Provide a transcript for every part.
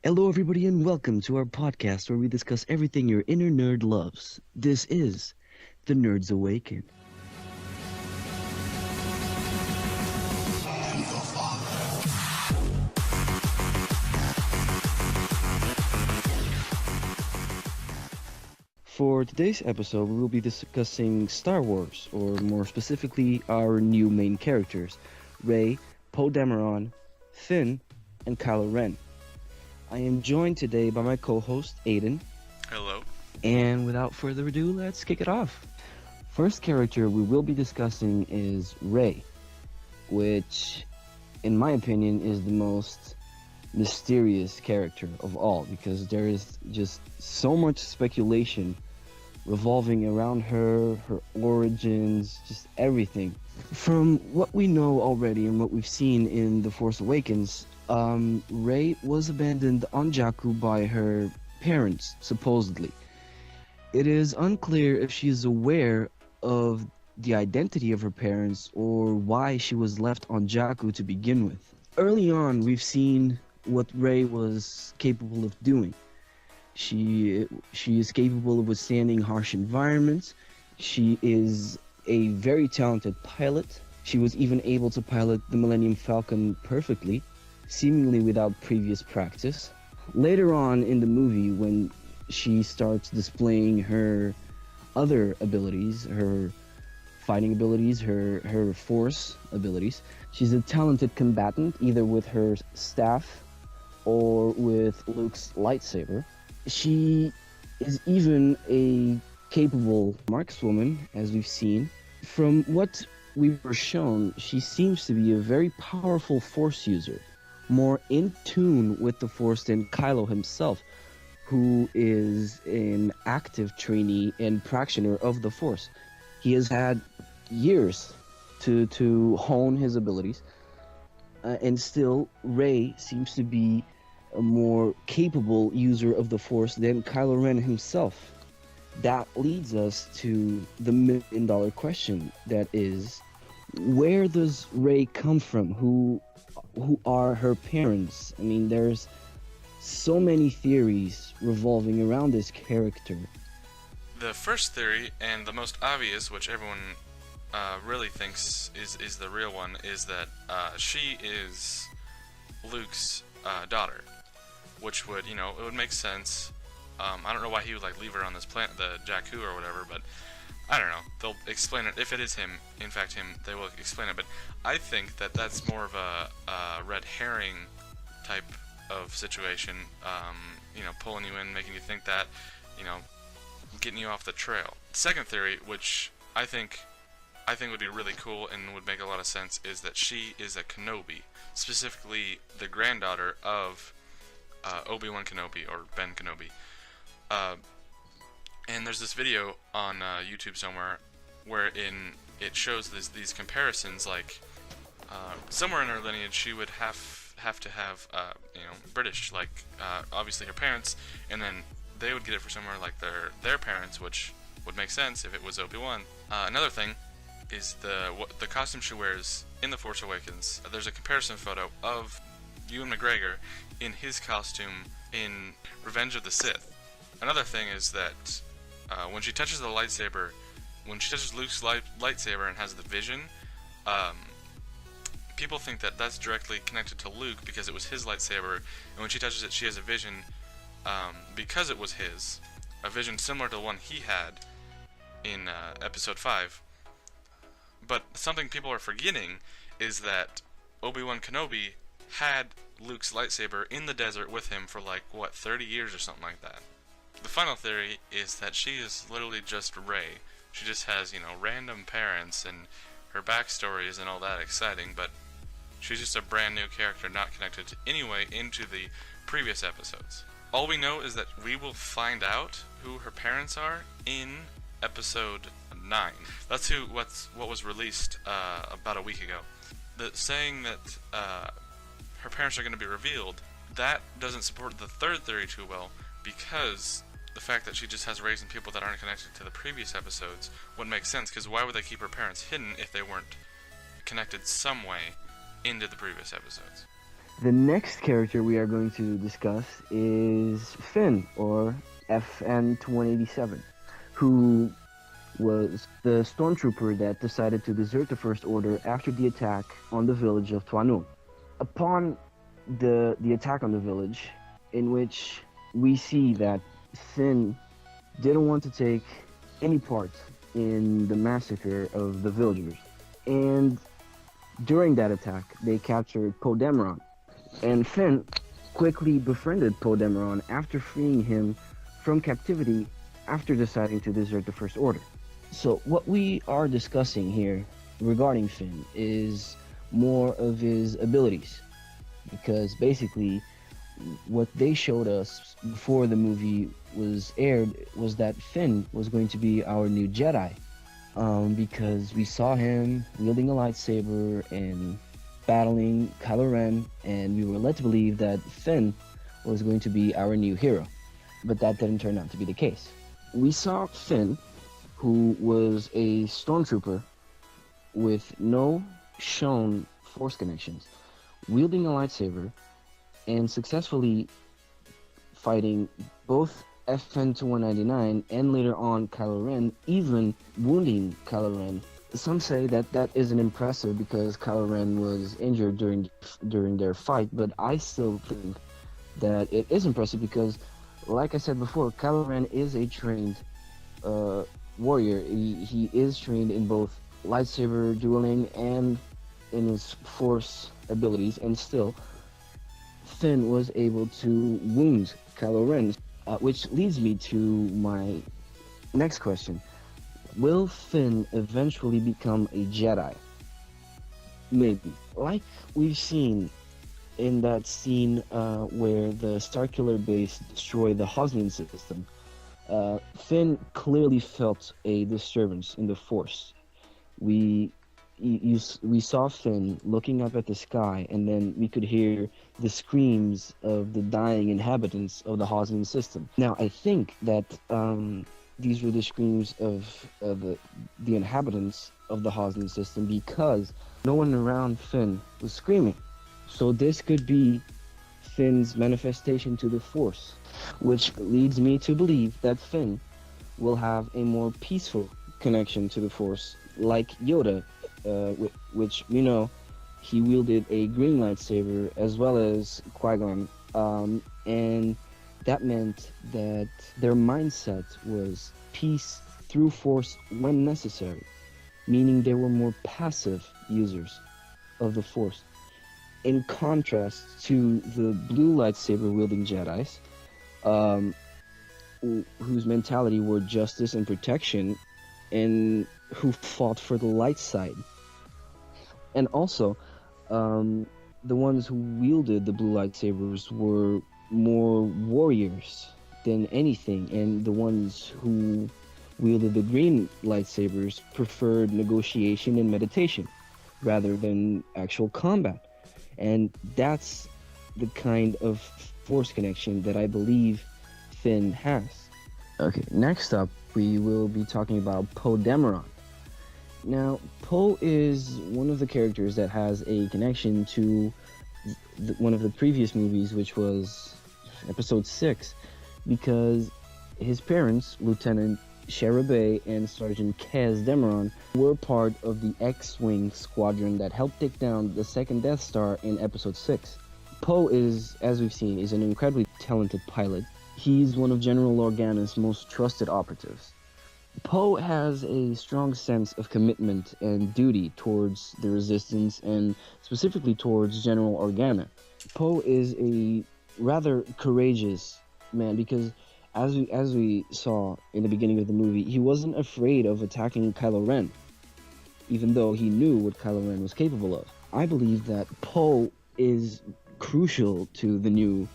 Hello, everybody, and welcome to our podcast where we discuss everything your inner nerd loves. This is the Nerds Awaken. For today's episode, we will be discussing Star Wars, or more specifically, our new main characters, Rey, Poe Dameron, Finn, and Kylo Ren. I am joined today by my co-host, Aiden. Hello. And without further ado, let's kick it off. First character we will be discussing is Rey, which, in my opinion, is the most mysterious character of all because there is just so much speculation revolving around her origins, just everything. From what we know already and what we've seen in The Force Awakens, Rey was abandoned on Jakku by her parents, supposedly. It is unclear if she is aware of the identity of her parents or why she was left on Jakku to begin with. Early on, we've seen what Rey was capable of doing. She is capable of withstanding harsh environments. She is a very talented pilot. She was even able to pilot the Millennium Falcon perfectly, seemingly without previous practice. Later on in the movie, when she starts displaying her other abilities, her fighting abilities, her force abilities, she's a talented combatant, either with her staff or with Luke's lightsaber. She is even a capable markswoman, as we've seen. From what we were shown, she seems to be a very powerful Force user, more in tune with the Force than Kylo himself, who is an active trainee and practitioner of the Force. He has had years to hone his abilities, and still Rey seems to be a more capable user of the Force than Kylo Ren himself. That leads us to the million-dollar question, that is, where does Rey come from? Who are her parents? I mean, there's so many theories revolving around this character. The first theory, and the most obvious, which everyone really thinks is the real one, is that she is Luke's daughter, which would, it would make sense. I don't know why he would leave her on this planet, the Jakku or whatever, but I don't know. They'll explain it. If it is him, in fact him, they will explain it. But I think that that's more of a red herring type of situation, pulling you in, making you think that, getting you off the trail. Second theory, which I think would be really cool and would make a lot of sense, is that she is a Kenobi, specifically the granddaughter of Obi-Wan Kenobi, or Ben Kenobi. And there's this video on YouTube somewhere wherein it shows these comparisons, somewhere in her lineage she would have to have British, obviously her parents, and then they would get it for somewhere like their parents, which would make sense if it was Obi-Wan. Another thing is the costume she wears in The Force Awakens. There's a comparison photo of Ewan McGregor in his costume in Revenge of the Sith. Another thing is that when she touches the lightsaber, when she touches Luke's lightsaber and has the vision, people think that that's directly connected to Luke because it was his lightsaber, and when she touches it, she has a vision because it was his, a vision similar to the one he had in Episode 5. But something people are forgetting is that Obi-Wan Kenobi had Luke's lightsaber in the desert with him for 30 years or something like that. The final theory is that she is literally just Rey. She just has, random parents, and her backstory isn't all that exciting, but she's just a brand new character not connected to anyway into the previous episodes. All we know is that we will find out who her parents are in Episode 9. That's what was released about a week ago. The saying that her parents are going to be revealed, that doesn't support the third theory too well, because the fact that she just has raised people that aren't connected to the previous episodes wouldn't make sense, because why would they keep her parents hidden if they weren't connected some way into the previous episodes? The next character we are going to discuss is Finn, or FN-187, who was the stormtrooper that decided to desert the First Order after the attack on the village of Tuanu. Upon the attack on the village, in which we see that Finn didn't want to take any part in the massacre of the villagers. And during that attack, they captured Poe Dameron. And Finn quickly befriended Poe Dameron after freeing him from captivity after deciding to desert the First Order. So what we are discussing here regarding Finn is more of his abilities. Because basically, what they showed us before the movie was aired was that Finn was going to be our new Jedi. Because we saw him wielding a lightsaber and battling Kylo Ren, and we were led to believe that Finn was going to be our new hero. But that didn't turn out to be the case. We saw Finn, who was a stormtrooper with no shown Force connections, wielding a lightsaber and successfully fighting both FN-199 and later on Kylo Ren, even wounding Kylo Ren. Some say that that isn't impressive because Kylo Ren was injured during their fight, but I still think that it is impressive because, like I said before, Kylo Ren is a trained warrior. He is trained in both lightsaber dueling and in his Force abilities, and still Finn was able to wound Kylo Ren. Which leads me to my next question. Will Finn eventually become a Jedi? Maybe. Like we've seen in that scene where the Starkiller base destroyed the Hosnian system, Finn clearly felt a disturbance in the Force. We saw Finn looking up at the sky, and then we could hear the screams of the dying inhabitants of the Hosnian system. Now, I think that these were the screams of the inhabitants of the Hosnian system because no one around Finn was screaming. So this could be Finn's manifestation to the Force, which leads me to believe that Finn will have a more peaceful connection to the Force, like Yoda, which we know he wielded a green lightsaber as well as Qui-Gon, and that meant that their mindset was peace through Force when necessary, meaning they were more passive users of the Force, in contrast to the blue lightsaber wielding Jedis, whose mentality were justice and protection, and who fought for the light side. And also, the ones who wielded the blue lightsabers were more warriors than anything, and the ones who wielded the green lightsabers preferred negotiation and meditation rather than actual combat. And that's the kind of Force connection that I believe Finn has. Okay, next up, we will be talking about Poe Dameron. Now, Poe is one of the characters that has a connection to one of the previous movies, which was Episode 6, because his parents, Lieutenant Shara Bey and Sergeant Kaz Dameron, were part of the X-Wing squadron that helped take down the second Death Star in Episode 6. Poe is, as we've seen, is an incredibly talented pilot. He's one of General Organa's most trusted operatives. Poe has a strong sense of commitment and duty towards the Resistance, and specifically towards General Organa. Poe is a rather courageous man because, as we saw in the beginning of the movie, he wasn't afraid of attacking Kylo Ren, even though he knew what Kylo Ren was capable of. I believe that Poe is crucial to the new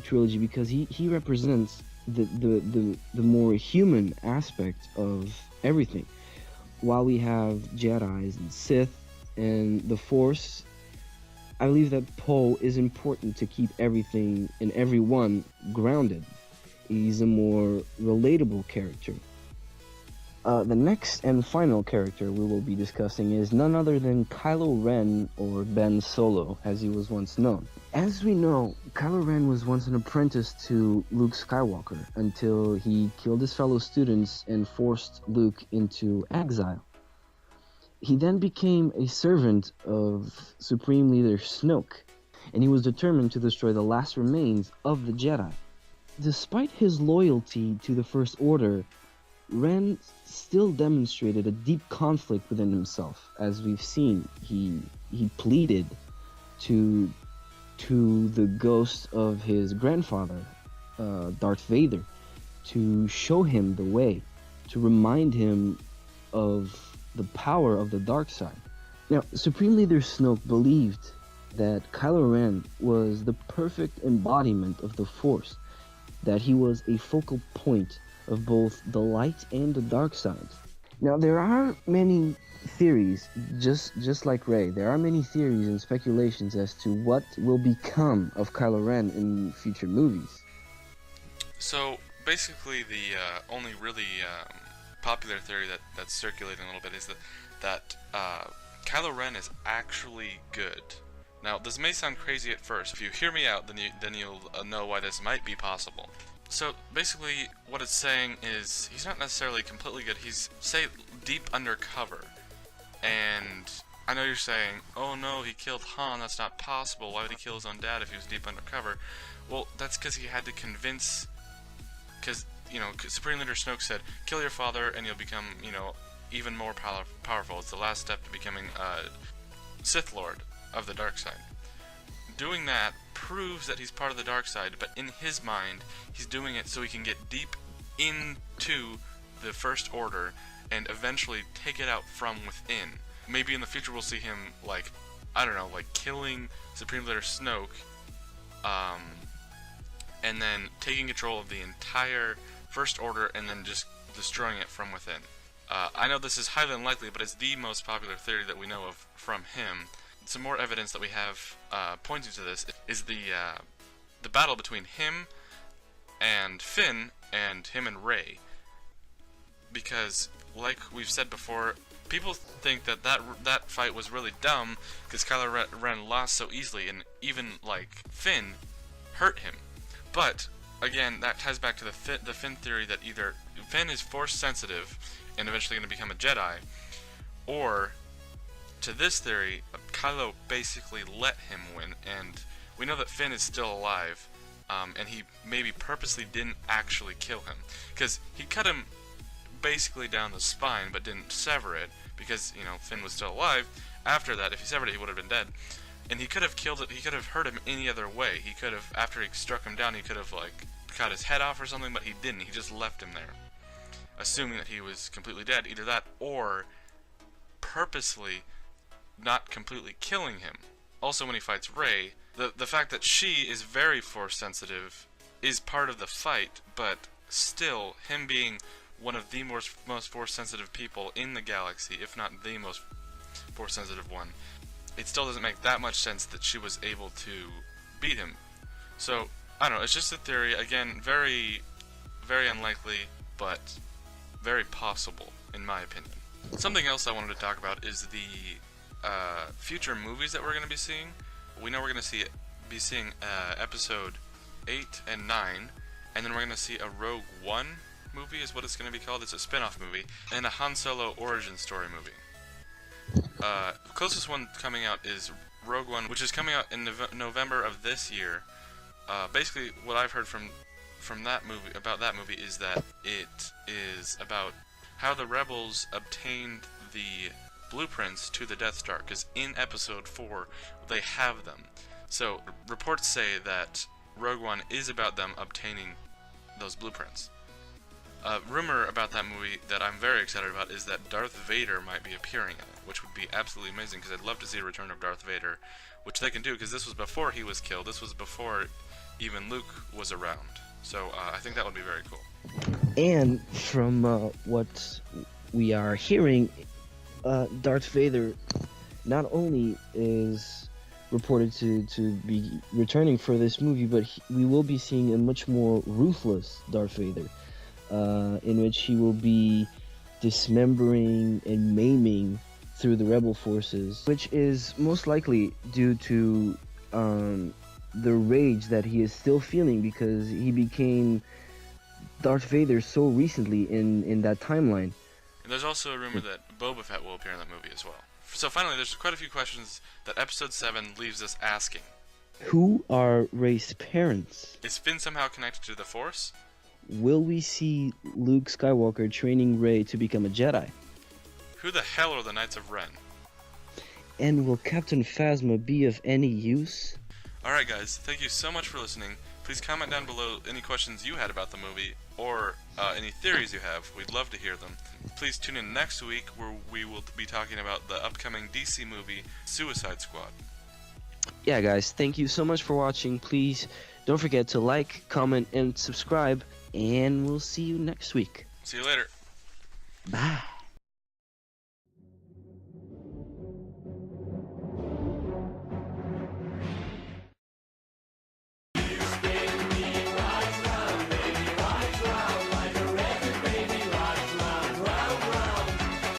trilogy because he represents the more human aspect of everything. While we have Jedis and Sith and the Force, I believe that Poe is important to keep everything and everyone grounded. He's a more relatable character. The next and final character we will be discussing is none other than Kylo Ren, or Ben Solo, as he was once known. As we know, Kylo Ren was once an apprentice to Luke Skywalker until he killed his fellow students and forced Luke into exile. He then became a servant of Supreme Leader Snoke, and he was determined to destroy the last remains of the Jedi. Despite his loyalty to the First Order, Ren still demonstrated a deep conflict within himself. As we've seen, he pleaded to the ghost of his grandfather, Darth Vader, to show him the way, to remind him of the power of the dark side. Now, Supreme Leader Snoke believed that Kylo Ren was the perfect embodiment of the Force, that he was a focal point of both the light and the dark sides. Now, there are many theories, just like Rey, there are many theories and speculations as to what will become of Kylo Ren in future movies. So, basically, the only really popular theory that's circulating a little bit is that Kylo Ren is actually good. Now, this may sound crazy at first. If you hear me out, then you'll know why this might be possible. So, basically, what it's saying is, he's not necessarily completely good. He's, say, deep undercover. And I know you're saying, oh no, he killed Han, that's not possible. Why would he kill his own dad if he was deep undercover? Well, that's because he had to convince... Because, Supreme Leader Snoke said, kill your father and you'll become, even more powerful. It's the last step to becoming a Sith Lord of the dark side. Doing that proves that he's part of the dark side, but in his mind, he's doing it so he can get deep into the First Order and eventually take it out from within. Maybe in the future we'll see him, killing Supreme Leader Snoke, and then taking control of the entire First Order and then just destroying it from within. I know this is highly unlikely, but it's the most popular theory that we know of from him. Some more evidence that we have pointing to this is the battle between him and Finn and him and Rey. Because, like we've said before, people think that fight was really dumb because Kylo Ren lost so easily, and even, Finn hurt him. But, again, that ties back to the Finn theory that either Finn is Force sensitive and eventually going to become a Jedi, or, to this theory, Kylo basically let him win, and we know that Finn is still alive, and he maybe purposely didn't actually kill him, because he cut him basically down the spine, but didn't sever it, because, Finn was still alive. After that, if he severed it, he would have been dead. And he could have killed it, he could have hurt him any other way. He could have, after he struck him down, he could have, cut his head off or something, but he didn't. He just left him there, assuming that he was completely dead. Either that, or purposely not completely killing him. Also, when he fights Rey, the fact that she is very Force sensitive is part of the fight, but still, him being one of the most Force sensitive people in the galaxy, if not the most Force sensitive one, it still doesn't make that much sense that she was able to beat him. So, I don't know, it's just a theory. Again, very, very unlikely, but very possible, in my opinion. Something else I wanted to talk about is the future movies that we're going to be seeing. We know we're going to be seeing episode 8 and 9, and then we're going to see a Rogue One movie is what it's going to be called. It's a spin-off movie, and a Han Solo origin story movie. The closest one coming out is Rogue One, which is coming out in November of this year. Basically, what I've heard from that movie about that movie is that it is about how the rebels obtained the blueprints to the Death Star, because in episode 4 they have them. So reports say that Rogue One is about them obtaining those blueprints. A rumor about that movie that I'm very excited about is that Darth Vader might be appearing in it, which would be absolutely amazing, because I'd love to see a return of Darth Vader, which they can do, because this was before he was killed. This was before even Luke was around. So I think that would be very cool. And from what we are hearing, Darth Vader not only is reported to be returning for this movie, but we will be seeing a much more ruthless Darth Vader, in which he will be dismembering and maiming through the rebel forces, which is most likely due to the rage that he is still feeling because he became Darth Vader so recently in that timeline. And there's also a rumor that Boba Fett will appear in that movie as well. So finally, there's quite a few questions that Episode 7 leaves us asking. Who are Rey's parents? Is Finn somehow connected to the Force? Will we see Luke Skywalker training Rey to become a Jedi? Who the hell are the Knights of Ren? And will Captain Phasma be of any use? Alright guys, thank you so much for listening. Please comment down below any questions you had about the movie, or any theories you have. We'd love to hear them. Please tune in next week where we will be talking about the upcoming DC movie, Suicide Squad. Yeah guys, thank you so much for watching. Please don't forget to like, comment, and subscribe, and we'll see you next week. See you later. Bye.